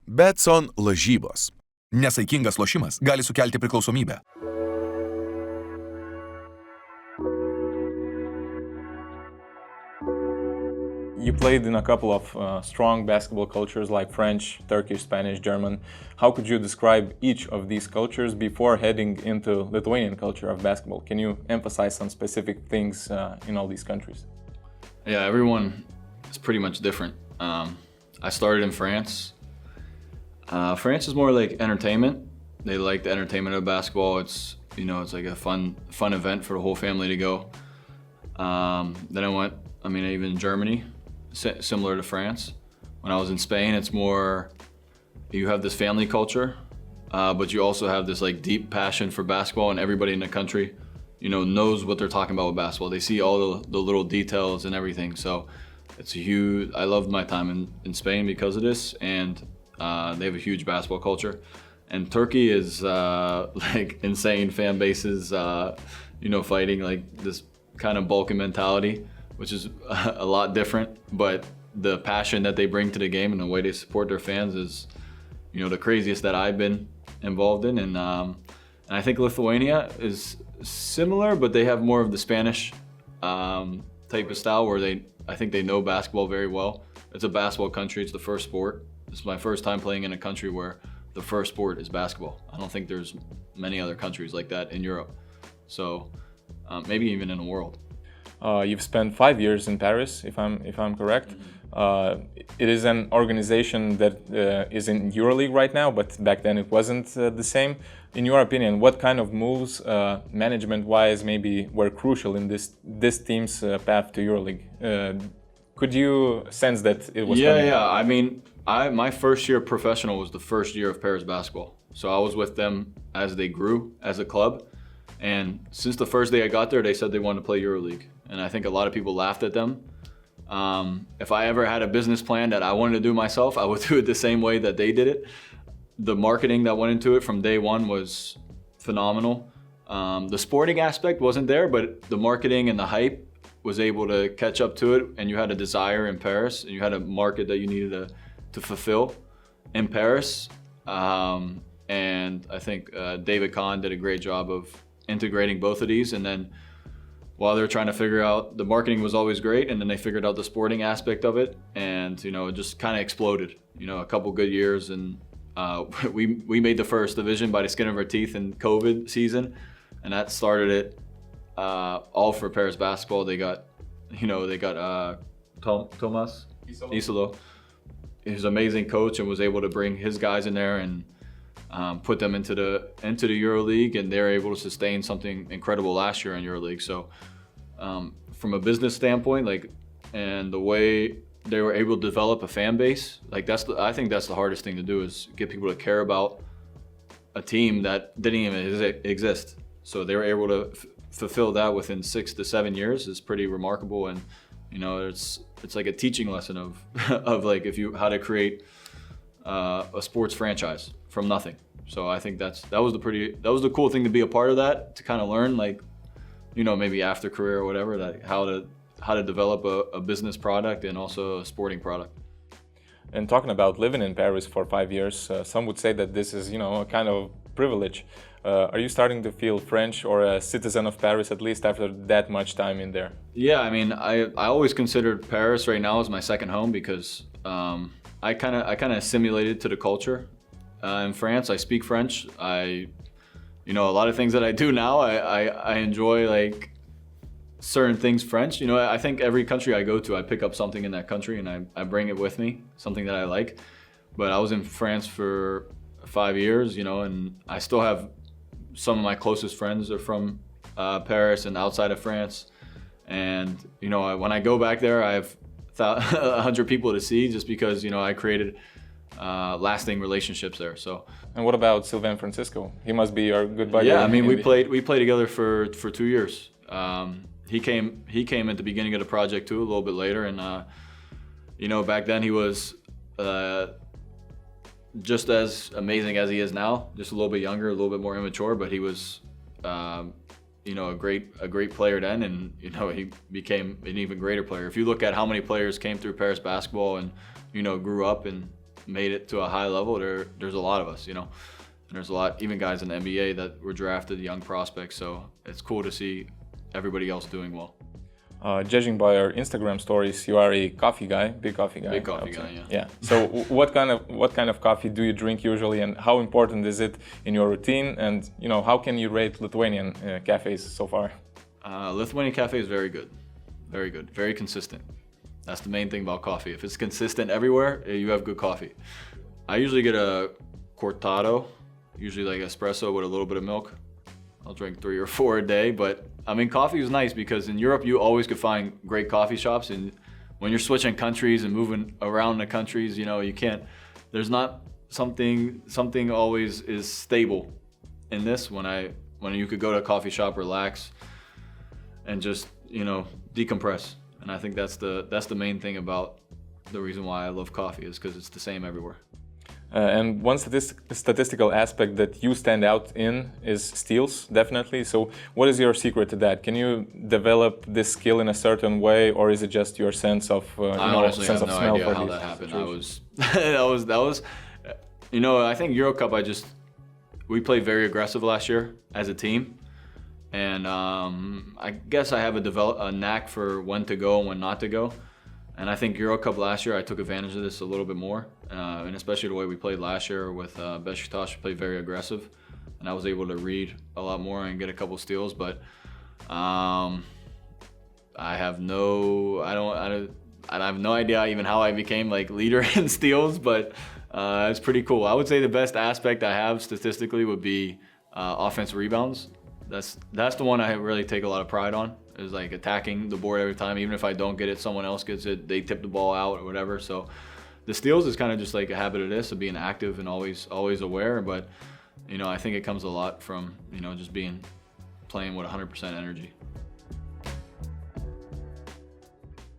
Betsson lažybos. Nesaikingas lošimas gali sukelti priklausomybę. You played in a couple of strong basketball cultures like French, Turkish, Spanish, German. How could you describe each of these cultures before heading into Lithuanian culture of basketball? Can you emphasize some specific things in all these countries? Yeah, everyone is pretty much different. I started in France. France is more like entertainment. They like the entertainment of basketball. It's like a fun event for the whole family to go. Then I went, even in Germany, similar to France. When I was in Spain, it's more, you have this family culture, but you also have this like deep passion for basketball, and everybody in the country, knows what they're talking about with basketball. They see all the little details and everything. So it's I loved my time in Spain because of this, and they have a huge basketball culture. And Turkey is like insane fan bases, fighting like this kind of Balkan mentality, which is a lot different, but the passion that they bring to the game and the way they support their fans is, the craziest that I've been involved in. And I think Lithuania is similar, but they have more of the Spanish type of style where I think they know basketball very well. It's a basketball country, it's the first sport. It's my first time playing in a country where the first sport is basketball. I don't think there's many other countries like that in Europe. So maybe even in the world. You've spent 5 years in Paris, if I'm correct. Mm-hmm. It is an organization that is in EuroLeague right now, but back then it wasn't the same. In your opinion, what kind of moves, management-wise, maybe were crucial in this team's path to EuroLeague? Could you sense that it was coming? Yeah. My first year professional was the first year of Paris basketball. So I was with them as they grew as a club. And since the first day I got there, they said they wanted to play EuroLeague. And I think a lot of people laughed at them. If I ever had a business plan that I wanted to do myself, I would do it the same way that they did it. The marketing that went into it from day one was phenomenal. The sporting aspect wasn't there, but the marketing and the hype was able to catch up to it. And you had a desire in Paris, and you had a market that you needed to fulfill in Paris. And I think David Kahn did a great job of integrating both of these. And then while they're trying to figure out, the marketing was always great, and then they figured out the sporting aspect of it, and it just kind of exploded. A couple good years, and we made the first division by the skin of our teeth in COVID season, and that started it all for Paris basketball. They got Thomas Isolo. He's an amazing coach and was able to bring his guys in there and put them into the EuroLeague, and they're able to sustain something incredible last year in EuroLeague. So from a business standpoint, and the way they were able to develop a fan base, I think that's the hardest thing to do, is get people to care about a team that didn't even exist. So they were able to fulfill that within 6 to 7 years is pretty remarkable. And it's like a teaching lesson of how to create a sports franchise from nothing. So I think that was the cool thing to be a part of, that to kind of learn, maybe after career or whatever, that how to develop a business product and also a sporting product. And talking about living in Paris for 5 years, some would say that this is a kind of privilege. Are you starting to feel French or a citizen of Paris, at least after that much time in there? Yeah, I always considered Paris right now as my second home, because I kind of assimilated to the culture. In France, I speak French. A lot of things that I do now, I enjoy certain things French. I think every country I go to, I pick up something in that country and I bring it with me, something that I like. But I was in France for 5 years, and I still have some of my closest friends are from Paris and outside of France. And, when I go back there, I have 100 people to see, just because, I created lasting relationships there. So. And what about Sylvainu Francisco? He must be your good buddy. Yeah, we played together for 2 years. He came at the beginning of the project too, a little bit later, and back then he was just as amazing as he is now, just a little bit younger, a little bit more immature, but he was a great player then, and he became an even greater player. If you look at how many players came through Paris basketball and grew up and made it to a high level, there's a lot of us, you know. And there's a lot, even guys in the NBA that were drafted, young prospects. So it's cool to see everybody else doing well. Judging by your Instagram stories, you are a coffee guy, big coffee guy. Big coffee guy, yeah. Yeah. So what kind of coffee do you drink usually, and how important is it in your routine? And you know, how can you rate Lithuanian cafes so far? Lithuanian cafe is very good, very consistent. That's the main thing about coffee. If it's consistent everywhere, you have good coffee. I usually get a cortado, usually like espresso with a little bit of milk. I'll drink 3 or 4 a day, but I mean, coffee is nice because in Europe, you always could find great coffee shops. And when you're switching countries and moving around the countries, you know, you can't, there's not something always is stable in this when you could go to a coffee shop, relax, and just, you know, decompress. And I think that's the main thing about the reason why I love coffee is because it's the same everywhere. And one statistical aspect that you stand out in is steals, definitely. So what is your secret to that? Can you develop this skill in a certain way, or is it just your sense of I honestly have no idea how that happened. That was, you know, I think Euro Cup, we played very aggressive last year as a team. And I guess I have a knack for when to go and when not to go. And I think Euro Cup last year, I took advantage of this a little bit more. And especially the way we played last year with Besiktas, we played very aggressive. And I was able to read a lot more and get a couple steals. But I have no idea even how I became like leader in steals, but it's pretty cool. I would say the best aspect I have statistically would be offensive rebounds. That's the one I really take a lot of pride on, is like attacking the board every time. Even if I don't get it, someone else gets it, they tip the ball out or whatever. So the steals is kind of just like a habit of this, of being active and always aware. But, you know, I think it comes a lot from, you know, just playing with 100% energy.